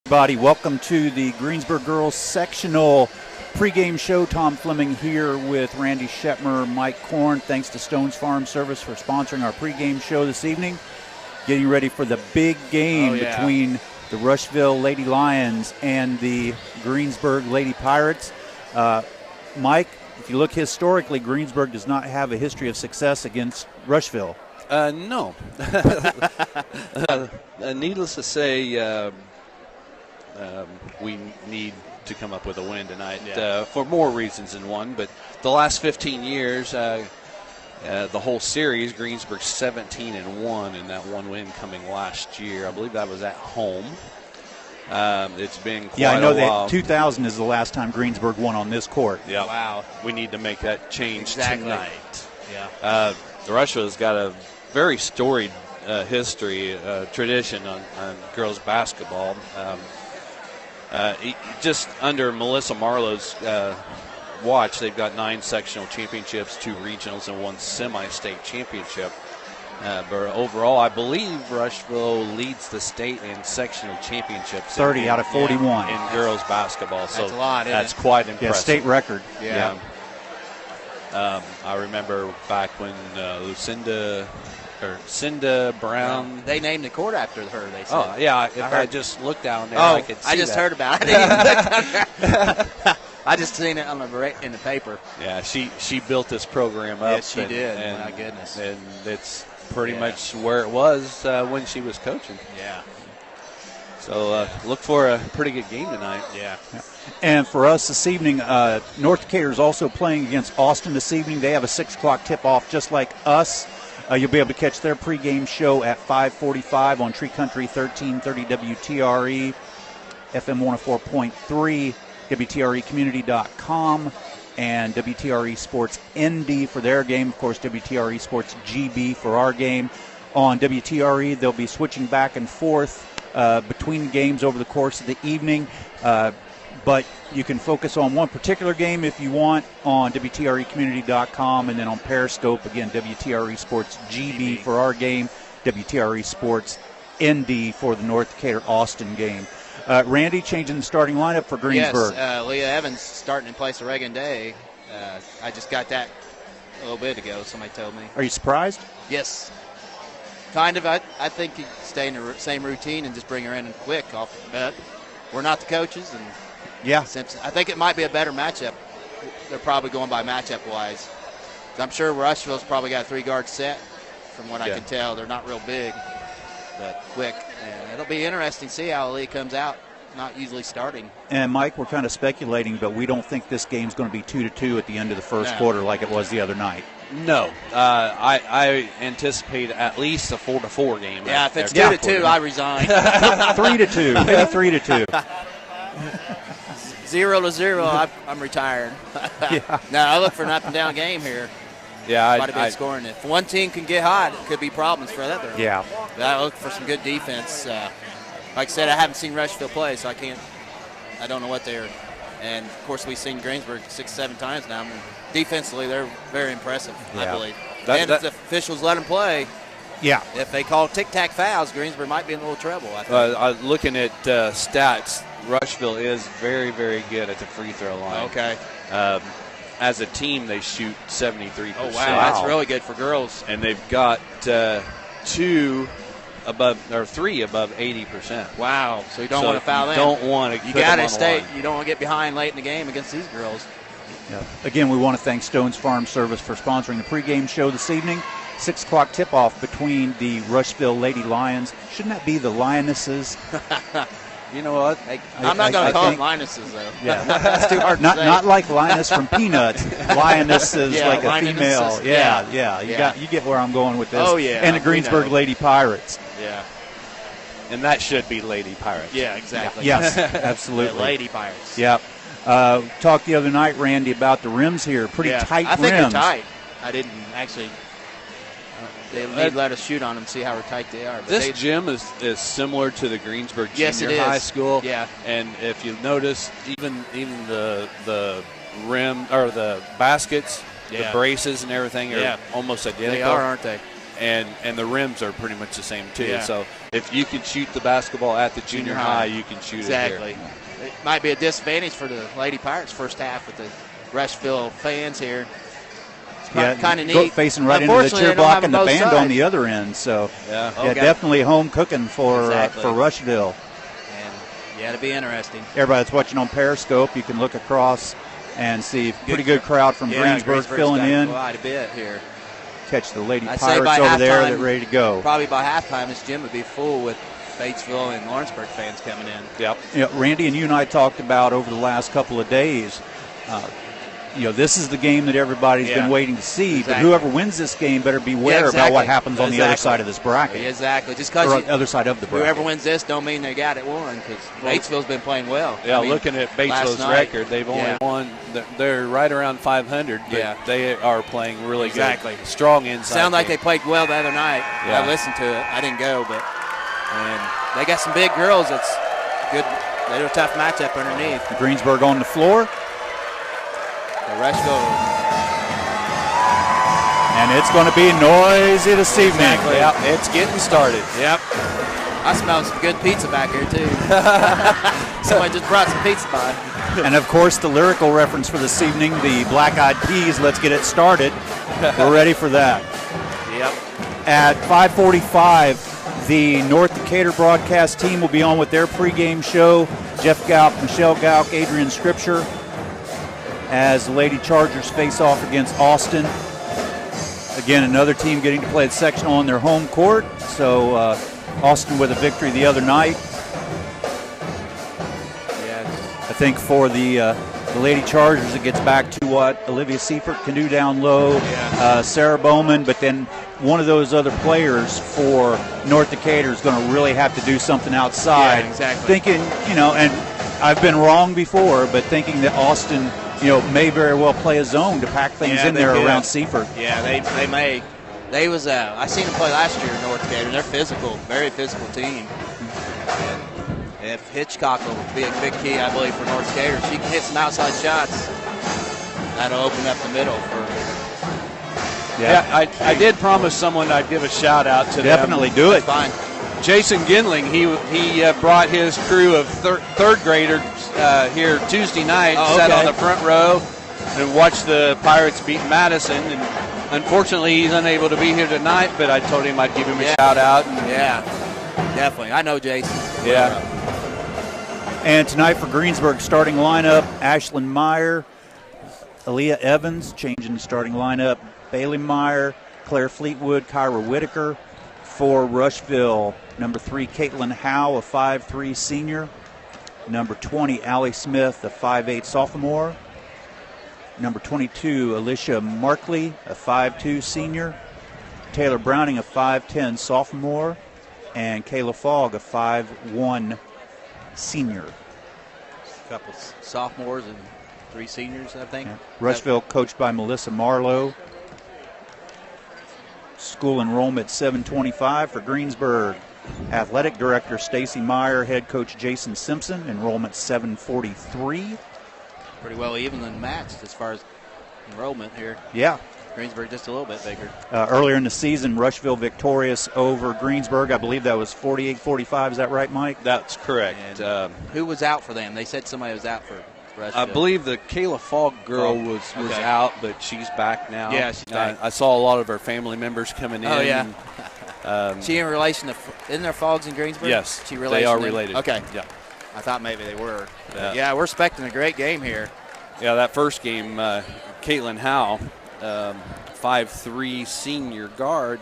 Everybody, welcome to the Greensburg Girls Sectional pregame show. Tom Fleming here with Randy Shetmer, Mike Korn. Thanks to Stone's Farm Service for sponsoring our pregame show this evening. Getting ready for the big game between the Rushville Lady Lions and the Greensburg Lady Pirates. Mike, if you look historically, Greensburg does not have a history of success against Rushville. No. Needless to say, we need to come up with a win tonight for more reasons than one. But the last 15 years, the whole series, Greensburg 17-1, and that one win coming last year. I believe that was at home. It's been quite a while. I know that 2000 is the last time Greensburg won on this court. Yeah. Wow. We need to make that change tonight. Yeah. The Rushville's got a very storied history, tradition on girls basketball. Just under Melissa Marlowe's watch, they've got 9 sectional championships, 2 regionals, and 1 semi-state championship. But overall, I believe Rushville leads the state in sectional championships. 30 out of 41 in girls basketball. That's a lot. That's quite impressive. Yeah, state record. Yeah. I remember back when Cinda Brown. They named the court after her, they said. Oh, yeah. If I just looked down there, I could see I just that. heard about it. I just seen it in the paper. Yeah, she built this program up. Yes, she did. My goodness. And it's pretty much where it was when she was coaching. Yeah. So look for a pretty good game tonight. Yeah. And for us this evening, North Decatur is also playing against Austin this evening. They have a 6 o'clock tip-off just like us. You'll be able to catch their pregame show at 5:45 on Tree Country 1330 WTRE, FM 104.3, WTREcommunity.com, and WTRE Sports ND for their game. Of course, WTRE Sports GB for our game. On WTRE, they'll be switching back and forth between games over the course of the evening. But you can focus on one particular game if you want on WTREcommunity.com, and then on Periscope, again, WTRE Sports GB for our game, WTRE Sports ND for the North Decatur Austin game. Randy, changing the starting lineup for Greensburg. Yes, Leah Evans starting in place of Reagan Day. I just got that a little bit ago, somebody told me. Are you surprised? Yes. Kind of. I think you stay in the same routine and just bring her in quick off the bat. We're not the coaches, and Simpson. I think it might be a better matchup. They're probably going by matchup-wise. I'm sure Rushville's probably got a 3-guard set from what I can tell. They're not real big, but quick. And it'll be interesting to see how Lee comes out, not usually starting. And, Mike, we're kind of speculating, but we don't think this game's going to be 2-2 at the end of the first quarter like it was the other night. No. I anticipate at least a 4-4 game. Yeah, if it's 2-2, I resign. 3-2, maybe 3-2. 0-0, I'm retired. No, I look for an up-and-down game here. Yeah, quite a bit scoring. If one team can get hot, it could be problems for the other. Yeah. But I look for some good defense. Like I said, I haven't seen Rushville play, so I don't know what they're. And, of course, we've seen Greensburg 6-7 times now. I mean, defensively, they're very impressive, I believe. And if the officials let them play, if they call tic-tac fouls, Greensburg might be in a little trouble, I think. Looking at stats, Rushville is very, very good at the free throw line. Okay. As a team, they shoot 73%. Oh, wow. That's really good for girls. And they've got 3 above 80%. Wow. So you don't want to foul them. You don't want to. You got to stay. You don't want to get behind late in the game against these girls. Yeah. Again, we want to thank Stone's Farm Service for sponsoring the pregame show this evening. 6 o'clock tip-off between the Rushville Lady Lions. Shouldn't that be the Lionesses? You know what? I'm not going to call them Lionesses, though. Yeah. That's too hard to say. Not like Linus from Peanuts. Lionesses, like a female. Yeah. You get where I'm going with this. Oh, yeah. And the Greensburg Lady Pirates. Yeah. And that should be Lady Pirates. Yeah, exactly. Yes, absolutely. Lady Pirates. Yep. Talked the other night, Randy, about the rims here. Pretty tight rims. I think they're tight. I didn't actually. They let us shoot on them, see how tight they are. But this gym is similar to the Greensburg Junior High School. Yeah. And if you notice, even the rim or the baskets, the braces and everything are almost identical. They are, aren't they? and the rims are pretty much the same too. Yeah. So if you can shoot the basketball at the junior high, you can shoot it here. It might be a disadvantage for the Lady Pirates first half with the Rushville fans here. It's kind of neat. Facing right into the cheer block and the band on the other end. So definitely home cooking for Rushville. And it'll be interesting. Everybody that's watching on Periscope, you can look across and see a pretty good crowd from Greensburg filling in. Quite a bit here. Catch the Lady Pirates over there. They're ready to go. Probably by halftime, this gym would be full with Batesville and Lawrenceburg fans coming in. Yep. Randy and you and I talked about over the last couple of days. This is the game that everybody's been waiting to see. But whoever wins this game better beware about what happens on the other side of this bracket. Exactly. Just because the other side of the bracket. Whoever wins this don't mean they got it won, because Batesville's been playing well. Yeah, looking at Batesville's record, they've only won. They're right around 500. But they are playing really good. Strong inside. Sound like they played well the other night. Yeah. I listened to it. I didn't go, but they got some big girls. That's good. They do a tough matchup underneath. Greensburg on the floor. Rushville. And it's going to be noisy this evening. Exactly. Yep, it's getting started. Yep. I smell some good pizza back here, too. Somebody just brought some pizza by. And, of course, the lyrical reference for this evening, the Black Eyed Peas, Let's Get It Started. We're ready for that. Yep. At 5:45, the North Decatur broadcast team will be on with their pregame show. Jeff Gauk, Michelle Gauk, Adrian Scripture, as the Lady Chargers face off against Austin. Again, another team getting to play at Sectional on their home court. So Austin with a victory the other night. I think for the Lady Chargers, it gets back to what Olivia Seifert can do down low, Sarah Bowman, but then one of those other players for North Decatur is going to really have to do something outside. Yeah, exactly. Thinking, and I've been wrong before, but thinking that Austin may very well play a zone to pack things in there around Seaford. Yeah, they may. They was I seen them play last year in North Decatur. They're physical, very physical team. And if Hitchcock will be a big key, I believe, for North Decatur. If she can hit some outside shots, that'll open up the middle for. Yeah, I did promise someone I'd give a shout out to them. Definitely do it. Fine. Jason Ginling, he brought his crew of third graders here Tuesday night, sat on the front row and watched the Pirates beat Madison. And unfortunately, he's unable to be here tonight, but I told him I'd give him a shout out. Yeah, definitely. I know Jason. Yeah. And tonight for Greensburg, starting lineup, Ashlyn Meyer, Aaliyah Evans, changing the starting lineup, Bailey Meyer, Claire Fleetwood, Kyra Whitaker. For Rushville, number 3, Caitlin Howe, a 5'3" senior. Number 20, Allie Smith, a 5'8" sophomore. Number 22, Alicia Markley, a 5'2" senior. Taylor Browning, a 5'10" sophomore. And Kayla Fogg, a 5'1" senior. A couple sophomores and 3 seniors, I think. Yeah. Rushville coached by Melissa Marlowe. School enrollment 725 for Greensburg. Athletic director Stacy Meyer, head coach Jason Simpson, enrollment 743. Pretty well evenly matched as far as enrollment here. Yeah. Greensburg just a little bit bigger. Earlier in the season, Rushville victorious over Greensburg. I believe that was 48-45. Is that right, Mike? That's correct. Who was out for them? They said somebody was out for Rushville. I believe the Kayla Fogg girl was out, but she's back now. Yeah, she's back. I saw a lot of her family members coming in. Oh, yeah. She in relation to, isn't there Foggs in Greensburg? Yes, they are related. Okay. Yeah. I thought maybe they were. Yeah, we're expecting a great game here. Yeah, that first game, Caitlin Howe, 5'3" senior guard,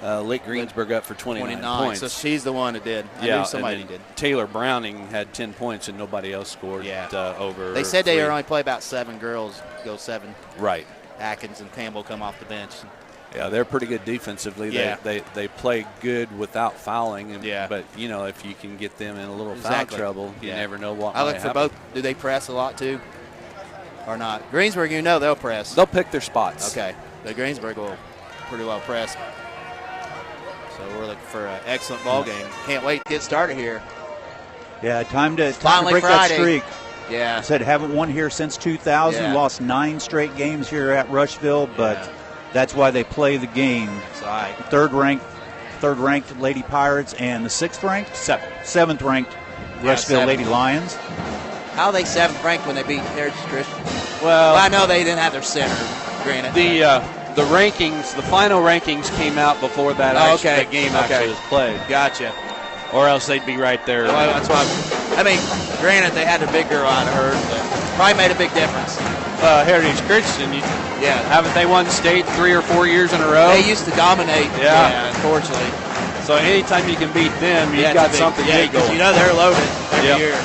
lit Greensburg up for 29 points. So she's the one that did. I knew somebody did. Taylor Browning had 10 points and nobody else scored over. They said they only play about 7 girls, go 7. Right. Atkins and Campbell come off the bench. Yeah, they're pretty good defensively. Yeah. They play good without fouling. Yeah. But, if you can get them in a little foul trouble, you never know what I look for both. Do they press a lot, too? Or not? Greensburg, they'll press. They'll pick their spots. Okay. The Greensburg will pretty well press. So we're looking for an excellent ball game. Can't wait to get started here. Yeah, time to Friday. break that streak. Yeah. I said haven't won here since 2000. Yeah. Lost 9 straight games here at Rushville, but That's why they play the game. That's right. Third-ranked Lady Pirates and the seventh-ranked Rushville Lady Lions. How are they 7th ranked when they beat Heritage Christian? Well, I know they didn't have their center, granted. The rankings, the final rankings came out before that, that game actually was played. Gotcha. Or else they'd be right there. Well, that's why. Granted, they had a big girl out of her, but probably made a big difference. Heritage Christian, haven't they won state 3 or 4 years in a row? They used to dominate. Yeah, unfortunately. So anytime you can beat them, you've got something big going. They're loaded every year.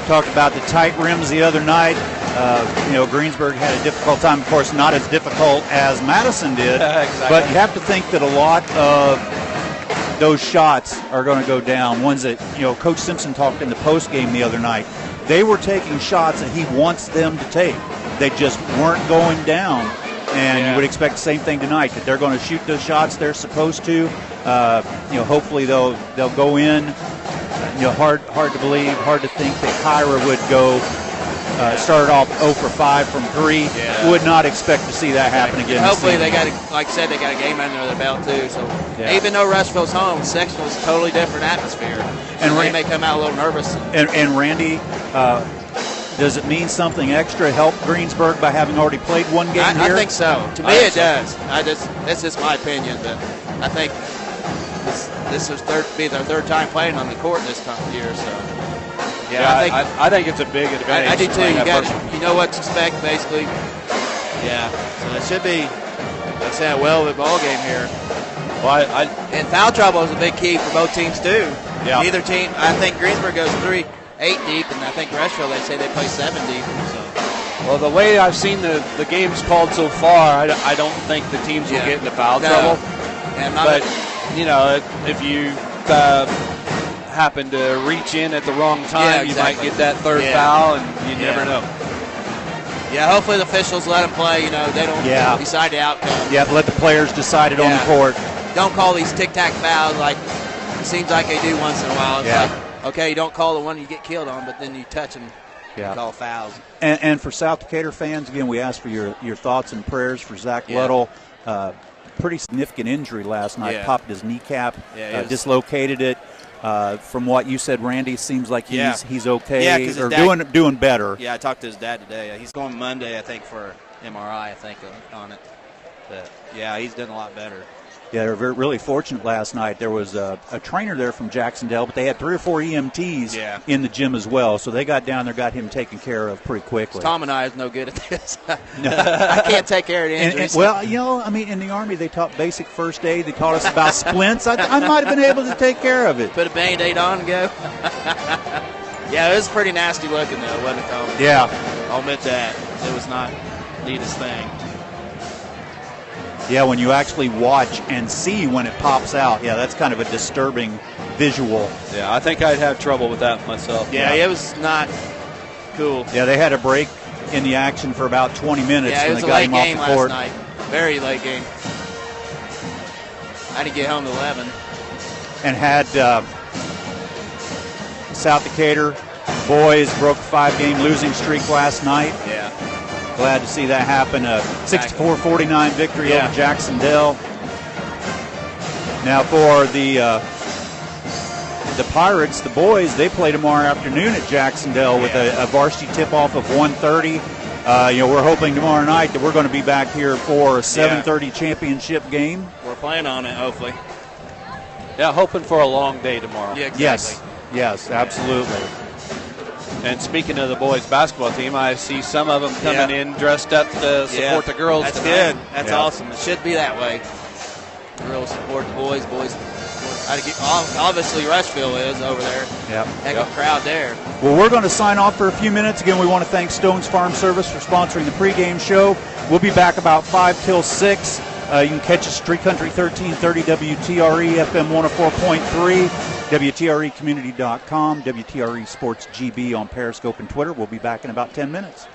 Talked about the tight rims the other night. Greensburg had a difficult time. Of course, not as difficult as Madison did. Exactly. But you have to think that a lot of those shots are going to go down. Ones that, Coach Simpson talked in the post game the other night. They were taking shots that he wants them to take. They just weren't going down. And you would expect the same thing tonight, that they're going to shoot those shots they're supposed to. Hopefully they'll go in. Hard to believe, hard to think that Kyra would go start off 0 for 5 from 3. Yeah. Would not expect to see that happen again. Hopefully they got, like I said, they got a game under their belt too. So even though Rushville's home, Sectional is a totally different atmosphere. And they may come out a little nervous. And Randy, does it mean something extra? Help Greensburg by having already played one game here? I think so. To me, it does. That's just my opinion, but I think this will be their 3rd time playing on the court this year. So, I think it's a big advantage. I do too. You know what to expect, basically. Yeah. So it should be, let's say, a well-lit ball game here. Well, and foul trouble is a big key for both teams too. Yeah. Either team, I think Greensburg goes 8 deep, and I think Rushville, they say they play 7 deep. So. Well, the way I've seen the games called so far, I don't think the teams will get into foul trouble. But if you happen to reach in at the wrong time, you might get that 3rd foul, and you never know. Yeah, hopefully the officials let them play. They don't decide the outcome. Yeah, let the players decide it on the court. Don't call these tic-tac fouls like it seems like they do once in a while. It's like, okay, you don't call the one you get killed on, but then you touch them. Yeah. Call fouls. And for South Decatur fans, again, we ask for your thoughts and prayers for Zach Luddle. Pretty significant injury last night. Popped his kneecap, dislocated it. From what you said, Randy, seems like he's okay. Yeah, because or doing better. Yeah, I talked to his dad today. He's going Monday, I think, for MRI, on it. But, he's done a lot better. Yeah, they were really fortunate last night. There was a trainer there from Jacksonville, but they had 3 or 4 EMTs in the gym as well. So they got down there, got him taken care of pretty quickly. Tom and I is no good at this. I can't take care of the injuries. In the Army, they taught basic first aid. They taught us about splints. I might have been able to take care of it. Put a Band-Aid on and go. It was pretty nasty looking, though, wasn't it, Tom? Yeah. I'll admit that. It was not the neatest thing. Yeah, when you actually watch and see when it pops out, that's kind of a disturbing visual. Yeah, I think I'd have trouble with that myself. Yeah, it was not cool. Yeah, they had a break in the action for about 20 minutes when they got him off the court. Yeah, it was a late game last night. Very late game. I had to get home at 11. And had South Decatur boys broke a 5-game losing streak last night. Yeah. Glad to see that happen. A 64-49 victory over Jacksonville. Now for the Pirates, the boys, they play tomorrow afternoon at Jacksonville with a varsity tip-off of 1:30. We're hoping tomorrow night that we're going to be back here for a 7:30 championship game. We're planning on it, hopefully. Yeah, hoping for a long day tomorrow. Yeah, exactly. Yes, absolutely. And speaking of the boys basketball team, I see some of them coming in dressed up to support the girls. That's good. That's awesome. It should be that way. Girls support the boys. Obviously, Rushville is over there. Heck of a crowd there. Well, we're going to sign off for a few minutes. Again, we want to thank Stone's Farm Service for sponsoring the pregame show. We'll be back about 5 till 6. You can catch us Street Country 1330 WTRE FM 104.3. WTREcommunity.com, WTRE Sports GB on Periscope and Twitter. We'll be back in about 10 minutes.